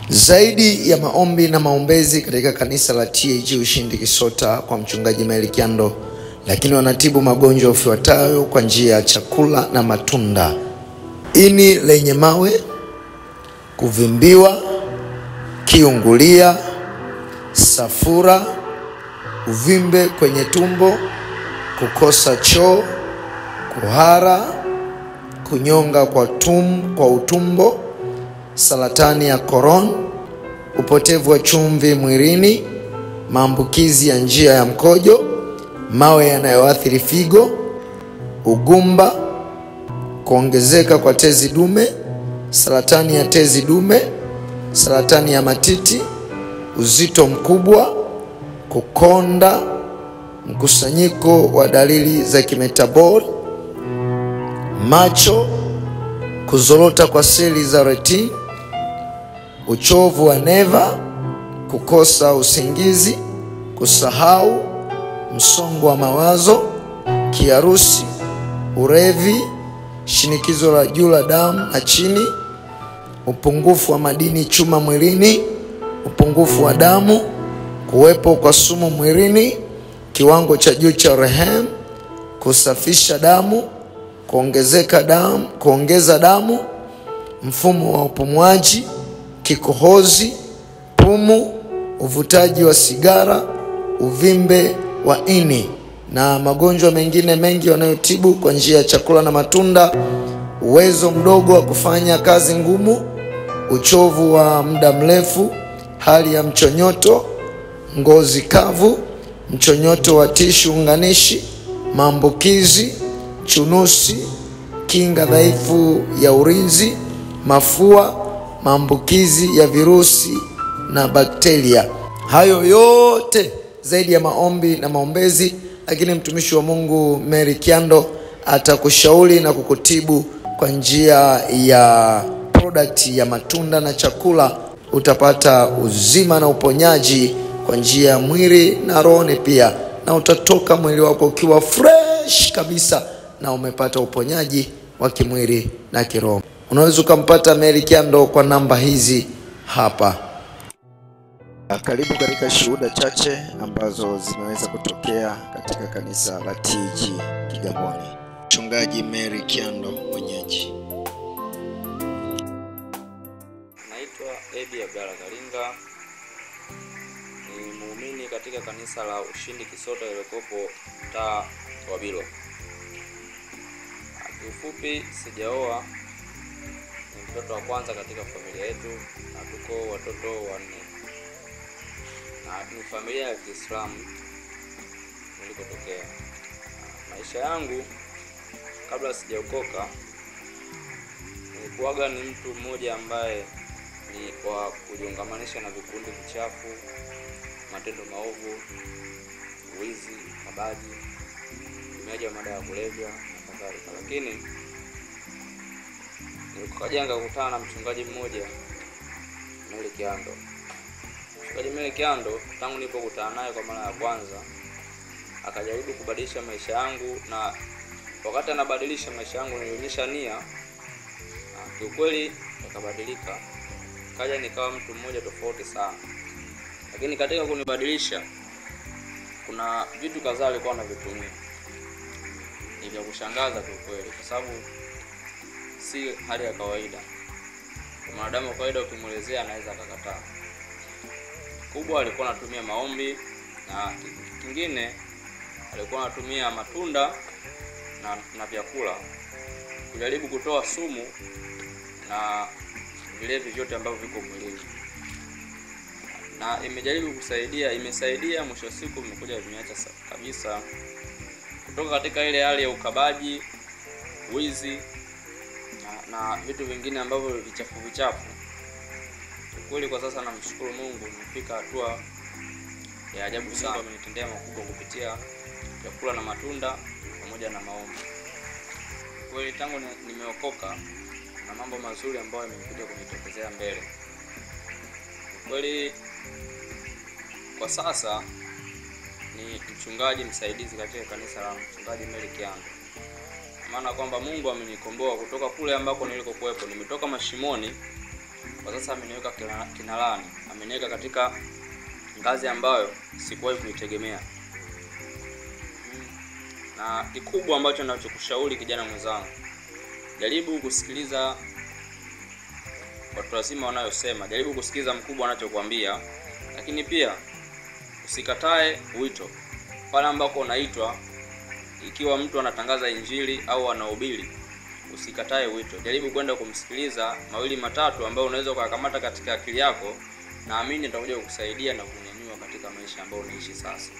Zaidi ya maombi na maombezi katika kanisa la TAG Ushindi Kisota kwa mchungaji Mary Kiando, lakini wanatibu magonjwa yafuatayo kwa njia ya chakula na matunda: ini lenye mawe, kuvimbiwa, kiungulia, safura, uvimbe kwenye tumbo, kukosa choo, kuhara, kunyonga kwa utumbo, saratani ya koron, upotevu wa chumvi mwilini, maambukizi ya njia ya mkojo, mawe yanayoathiri figo, ugumba, kuongezeka kwa tezi dume, saratani ya tezi dume, saratani ya matiti, uzito mkubwa, kukonda, mkusanyiko wa dalili za kimetaboli, macho, kuzorota kwa seli za retina, uchovu wa neva, kukosa usingizi, kusahau, msongo wa mawazo, kiharusi, urevi, shinikizo la juu la damu na chini, upungufu wa madini chuma mwilini, upungufu wa damu, kuwepo kwa sumu mwilini, kiwango cha juu cha rehemu, kusafisha damu, kuongeza damu, mfumo wa upumuaji, kikohozi, pumu, uvutaji wa sigara, uvimbe wa ini na magonjwa mengine mengi wanayotibu kwa njia ya chakula na matunda: uwezo mdogo wa kufanya kazi ngumu, uchovu wa muda mrefu, hali ya mchonyoto, ngozi kavu, mchonyoto wa tishu unganishi, maambukizi, chunusi, kinga dhaifu ya urinzi, mafua, maambukizi ya virusi na bakteria. Hayo yote zaidi ya maombi na maombezi, lakini mtumishi wa Mungu Mary Kiando atakushauri na kukutibu kwa njia ya product ya matunda na chakula. Utapata uzima na uponyaji kwa njia ya mwili na roho pia, na utatoka mwili wako ukiwa fresh kabisa na umepata uponyaji wa kimwili na kiroho. Unaweza kumpata Mary Kiando kwa namba hizi hapa. Karibu katika shuhuda chache ambazo zimeweza kutokea katika kanisa la TAG Kigamboni. Mchungaji Mary Kiando mwenyeji. Naitwa Ebi Abdalla Kalinga. Ni muumini katika kanisa la Ushindi Kisota lililopo mtaa wa Bilo. Kiufupi, sijaoa, ni mtoto wa kwanza katika familia yetu na tuko watoto wanne. Na ni familia ya Kiislamu nilikotokea. Maisha yangu kabla sijaokoka, nilikuwaga ni mtu mmoja ambaye ni kwa kujiungamanisha na vikundi vichafu, matendo maovu, wizi, mabaji, utumiaji wa madawa ya kulevya na kadhalika. Lakini nilikuja nikakutana na mchungaji mmoja, Mary Kiando. Mchungaji Mary Kiando, tangu nilipokutana naye kwa mara ya kwanza, akajaribu kubadilisha maisha yangu, na wakati anabadilisha maisha yangu nilionyesha nia, na kiukweli yakabadilika. Kaja nikawa mtu mmoja tofauti sana. Lakini katika kunibadilisha, kuna vitu kadhaa alikuwa anavitumia. Ni vya kushangaza kwa kweli, kwa sababu si hali ya kawaida. Kwa mwanadamu wa kawaida ukimwelezea anaweza akakataa. Kubwa alikuwa anatumia maombi, na kingine alikuwa anatumia matunda na vyakula kujaribu kutoa sumu na vilevi vyote ambavyo viko mwilini. Na imesaidia, mwisho siku imekuja vimeacha kabisa kutoka katika ile hali ya ukabaji, wizi na vitu vingine ambavyo vichafu. Kweli kwa sasa namshukuru Mungu, nimefika hatua ya ajabu sana. Amenitendea makubwa kupitia vyakula na matunda pamoja na maombi. Kweli tangu nimeokoka na mambo mazuri ambayo yamekuja kunitokezea mbele. Kweli kwa sasa ni mchungaji msaidizi katika kanisa la mchungaji Mary Kiando. Maana kwamba Mungu amenikomboa kutoka kule ambako nilikokuwepo. Nimetoka mashimoni kwa sasa ameniweka kinalani, ameniweka katika ngazi ambayo sikuwahi kuitegemea. Na kikubwa ambacho ninachokushauri kijana mwenzangu, jaribu kusikiliza watu wazima wanayosema, jaribu kusikiliza mkubwa anachokuambia, lakini pia usikatae wito pale ambako unaitwa. Ikiwa mtu anatangaza injili au anahubiri, usikatae wito, jaribu kwenda kumsikiliza mawili matatu ambayo unaweza kuyakamata katika akili yako, naamini itakuja kukusaidia na kunyanyua katika maisha ambayo unaishi sasa.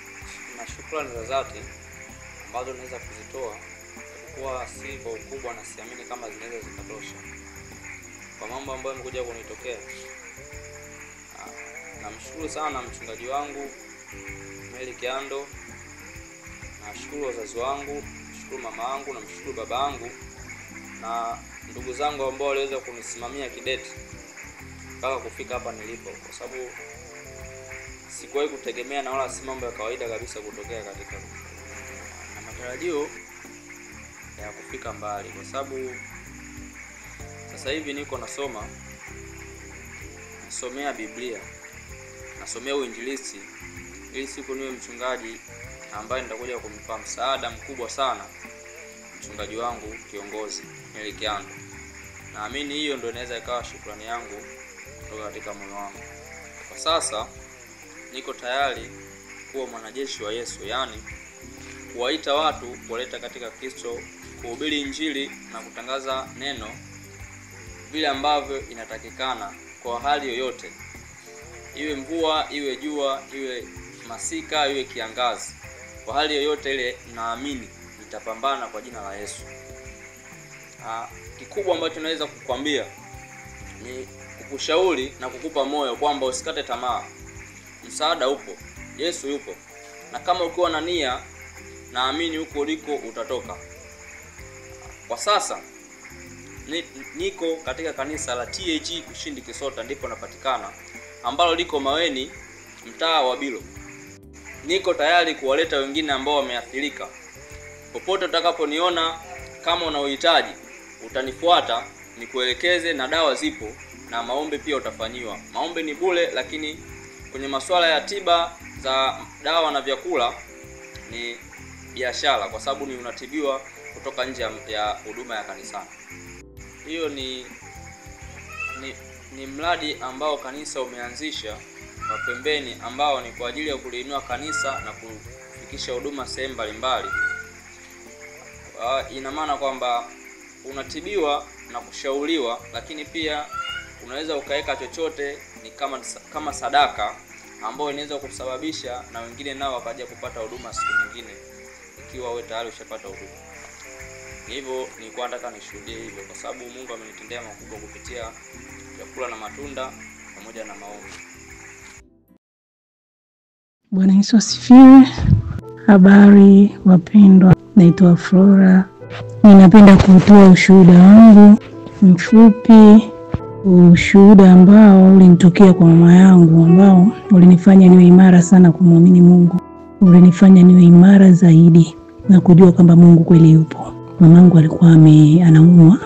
Na shukrani za dhati ambazo naweza kuzitoa, kwa si kwa ukubwa na siamini kama zinaweza zikatosha kwa mambo ambayo yamekuja kunitokea. Namshukuru sana mchungaji wangu Mary Kiando, nashukuru wazazi wangu, nashukuru mama yangu, na mshukuru baba yangu na ndugu zangu ambao waliweza kunisimamia kidete mpaka kufika hapa nilipo, kwa sababu sikuwahi kutegemea na wala si mambo ya kawaida kabisa kutokea katika na matarajio ya kufika mbali, kwa sababu sasa hivi niko nasomea Biblia, nasomea uinjilisti ili siku niwe mchungaji ambaye nitakuja kumpa msaada mkubwa sana mchungaji wangu kiongozi Mary Kiando. Naamini hiyo ndio inaweza ikawa shukrani yangu kutoka katika moyo wangu. Kwa sasa niko tayari kuwa mwanajeshi wa Yesu, yani kuwaita watu kuleta katika Kristo, kuhubiri injili na kutangaza neno vile ambavyo inatakikana kwa hali yoyote, iwe mvua, iwe jua, iwe masika, iwe kiangazi. Kwa hali yoyote ile naamini nitapambana kwa jina la Yesu. Kikubwa ambacho naweza kukwambia ni kukushauri na kukupa moyo kwamba usikate tamaa. Msaada upo, Yesu yupo, na kama ukiwa na nia, naamini huko uliko utatoka. Kwa sasa niko katika kanisa la TAG Ushindi Kisota, ndipo napatikana, ambalo liko Maweni, mtaa wa Bilo. Niko tayari kuwaleta wengine ambao wameathirika. Popote utakaponiona, kama una uhitaji, utanifuata nikuelekeze, na dawa zipo na maombi pia utafanyiwa. Maombi ni bure, lakini kwenye masuala ya tiba za dawa na vyakula ni biashara, kwa sababu ni unatibiwa kutoka nje ya huduma ya kanisani. Hiyo ni mradi ambao kanisa umeanzisha wa pembeni, ambao ni kwa ajili ya kuliinua kanisa na kufikisha huduma sehemu mbalimbali. Ina maana kwamba unatibiwa na kushauriwa, lakini pia unaweza ukaweka chochote ni kama sadaka ambayo inaweza kusababisha na wengine nao wakaja kupata huduma siku nyingine, ikiwa wewe tayari ushapata huduma. Hivyo nilikuwa nataka nishuhudie hivyo, kwa sababu Mungu amenitendea makubwa kupitia vyakula na matunda pamoja na maombi. Bwana Yesu asifiwe. Habari wapendwa, naitwa Flora. Ninapenda kutoa ushuhuda wangu mfupi, ushuhuda ambao ulinitokea kwa mama yangu, ambao ulinifanya niwe imara sana kumwamini Mungu. Ulinifanya niwe imara zaidi na kujua kwamba Mungu kweli yupo. Mamangu alikuwa anaumwa.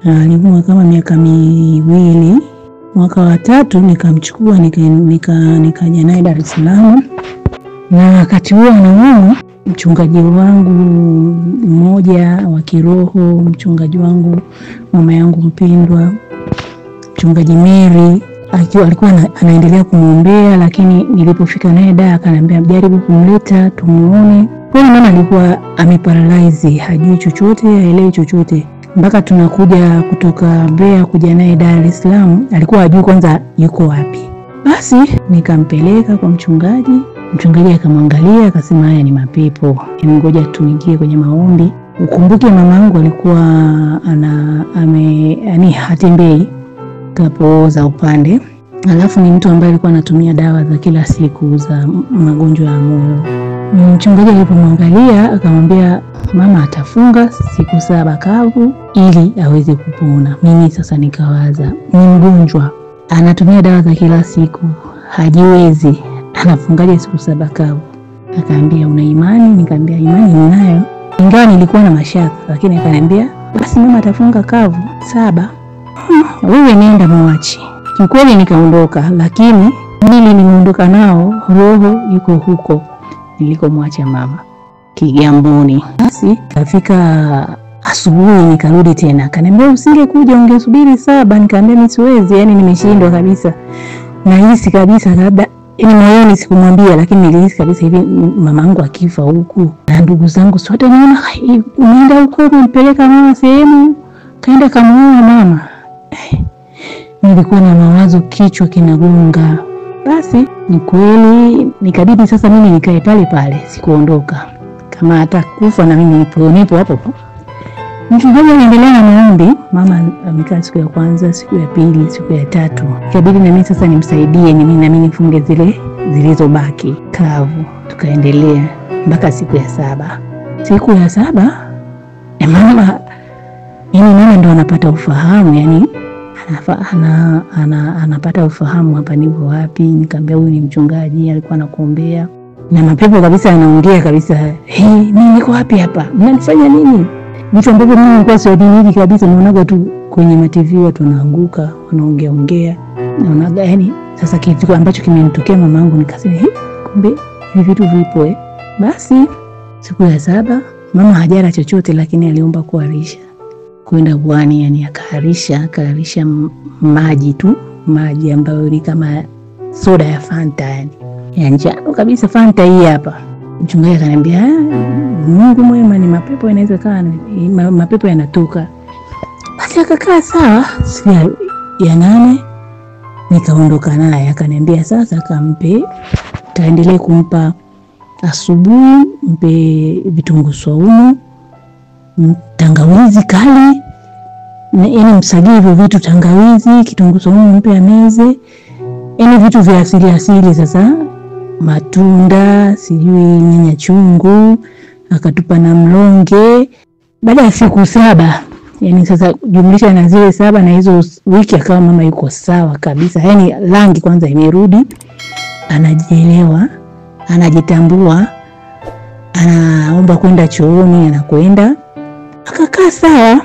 Aliumwa kama miaka miwili. Mwaka wa 3 nikamchukua nikaja naye Dar es Salaam. Na wakati huo anaumwa, mchungaji wangu mmoja wa kiroho, mchungaji wangu mama yangu mpendwa, mchungaji Mary, alikuwa anaendelea kumwombea, lakini nilipofika naye Dar akaniambia jaribu kumleta tumuone. Kwa hiyo mama alikuwa ameparalyze, hajui chochote, haelewi chochote. Mpaka tunakuja kutoka Mbeya kuja naye Dar es Salaam, alikuwa hajui kwanza yuko wapi. Basi nikampeleka kwa mchungaji. Mchungaji akamwangalia akasema haya ni mapepo. Ngoja tuingie kwenye maombi. Ukumbuke mamangu alikuwa hatembei, kapooza upande. Alafu ni mtu ambaye alikuwa anatumia dawa za kila siku za magonjwa ya moyo. Mchungaji alipomwangalia akamwambia mama atafunga siku 7 kavu ili aweze kupona. Mimi sasa nikawaza, ni mgonjwa, anatumia dawa za kila siku, hajiwezi, anafungaje siku 7 kavu? Akaambia una imani? Nikamwambia imani ninayo. Ingawa nilikuwa na mashaka, lakini akaniambia basi mama atafunga kavu 7. Wewe nenda muache. Kiukweli nikaondoka, lakini mwili nimeondoka nao, roho yuko huko nilikomwacha mama Kigamboni. Basi kafika asubuhi nikarudi tena. Akaniambia usingekuja ungesubiri 7. Nikamwambia mimi siwezi, yani nimeshindwa kabisa. Nahisi kabisa labda ni moyoni sikumwambia, lakini nilihisi kabisa hivi mamangu akifa huku na ndugu zangu sote naona unaenda huko umpeleka mama sehemu kaenda kamuoa mama. Nilikuwa na mawazo, kichwa kinagonga. Basi ni kweli nikabidi sasa mimi nikae pale pale, sikuondoka. Kama hata kufa na mimi nipo hapo. Mchungaji anaendelea na maombi. Mama amekaa siku ya kwanza, siku ya pili, siku ya tatu. Ikabidi na mimi sasa nimsaidie na mimi nifunge zile zilizobaki kavu. Tukaendelea mpaka siku ya 7. Siku ya 7 mama ndo anapata ufahamu, yani anapata ufahamu hapa nipo wapi. Nikamwambia huyu ni mchungaji, alikuwa anakuombea. Na mapepo kabisa anaongea kabisa, mimi niko wapi hapa? Mnanifanya nini? Vitu ambavyo mimi nilikuwa siamini kabisa, naonaga tu kwenye TV watu wanaanguka, wanaongea. Naonaga yani sasa kitu ambacho kimenitokea mamangu, nikasema kumbe hivi vitu vipo. Basi siku ya 7 mama hajara chochote, lakini aliomba kuharisha. Kwenda bwani, yani akaharisha maji tu, maji ambayo ni kama soda ya Fanta, yani ya njano kabisa, Fanta hii hapa. Mchungaji akaniambia Mungu mwema, ni mapepo yanawezekana, mapepo yanatoka. Basi akakaa sawa. Siku ya 8 nikaondoka naye, akaniambia sasa kampe, taendelee kumpa asubuhi, mpe vitunguu saumu, tangawizi kali, yani msagie hivyo vitu, tangawizi, kitunguu saumu mpe ameze, yani vitu vya asili. Sasa matunda, sijui nyanya chungu, akatupa na mlonge. Baada ya siku 7, yani sasa jumlisha na zile 7 na hizo wiki, akawa mama yuko sawa kabisa, yani rangi kwanza imerudi, anajielewa, anajitambua, anaomba kwenda chooni, anakwenda, akakaa sawa.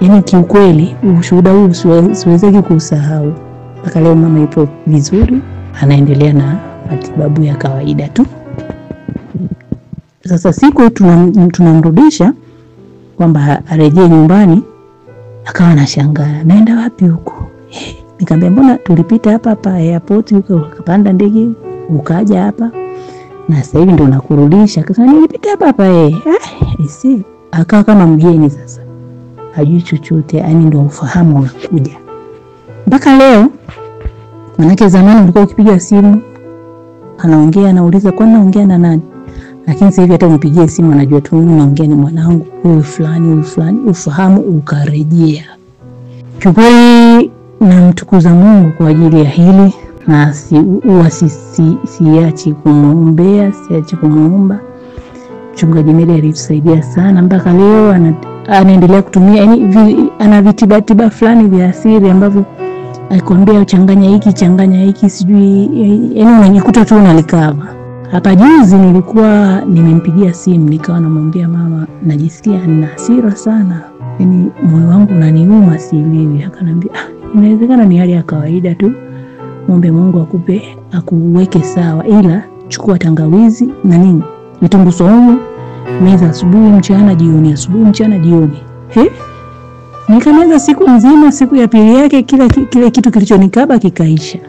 Yani kiukweli ushuhuda huu siwezi kusahau. Mpaka leo mama yupo vizuri, anaendelea na matibabu ya kawaida tu. Sasa siku tunamrudisha kwamba arejee nyumbani, akawa anashangaa, naenda wapi huko? Nikamwambia mbona tulipita hapa airport, ukapanda ndege ukaja hapa na sasa hivi ndo nakurudisha? Akasema nilipita hapa akawa kama mgeni sasa, hajui chochote, yani ndo ufahamu unakuja. Mpaka leo, manake zamani ulikuwa ukipiga simu anaongea, anauliza kwa naongea na nani, lakini sasa hivi hata unipigie simu anajua tu naongea ni mwanangu huyu fulani, ufahamu ukarejea. Kiukweli namtukuza Mungu kwa ajili ya hili, na siachi kumuombea, siachi kumuomba. Mchungaji Mary alitusaidia sana mpaka leo, anaendelea kutumia, yani ana vitibatiba fulani vya asili ambavyo alikwambia uchanganya hiki sijui, yani unajikuta tu unalikava. Hapa juzi nilikuwa nimempigia simu, nikawa namwambia mama najisikia nina hasira sana, yani moyo wangu unaniuma sielewi. Akaniambia inawezekana ni hali ya kawaida tu, muombe Mungu akuweke sawa, ila chukua tangawizi na vitunguu saumu, meza asubuhi mchana jioni, asubuhi mchana jioni. Nikameza siku nzima. Siku ya pili yake kile kitu kilichonikaba kikaisha.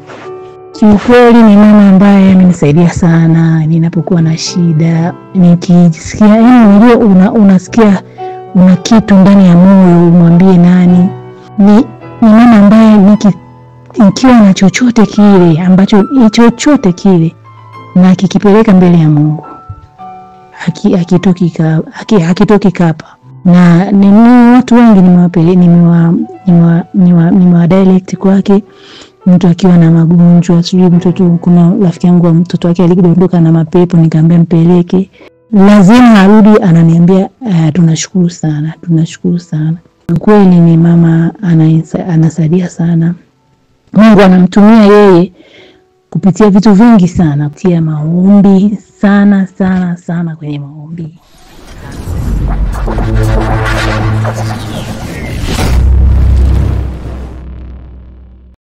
Kiukweli ni mama ambaye amenisaidia sana ninapokuwa na shida, nikisikia, yani unajua unasikia una kitu ndani ya moyo, umwambie nani. Ni mama ambaye nikiwa na chochote kile na kikipeleka mbele ya Mungu, hakitoki kapa. Na watu wengi nimewa direct kwake, mtu akiwa na magonjwa, sijui mtoto, kuna rafiki yangu wa mtoto wake alidondoka na mapepo, nikamwambia mpeleke, lazima arudi, ananiambia tunashukuru sana. Kweli ni mama anasaidia sana. Mungu anamtumia yeye kupitia vitu vingi sana, kupitia maombi sana kwenye maombi.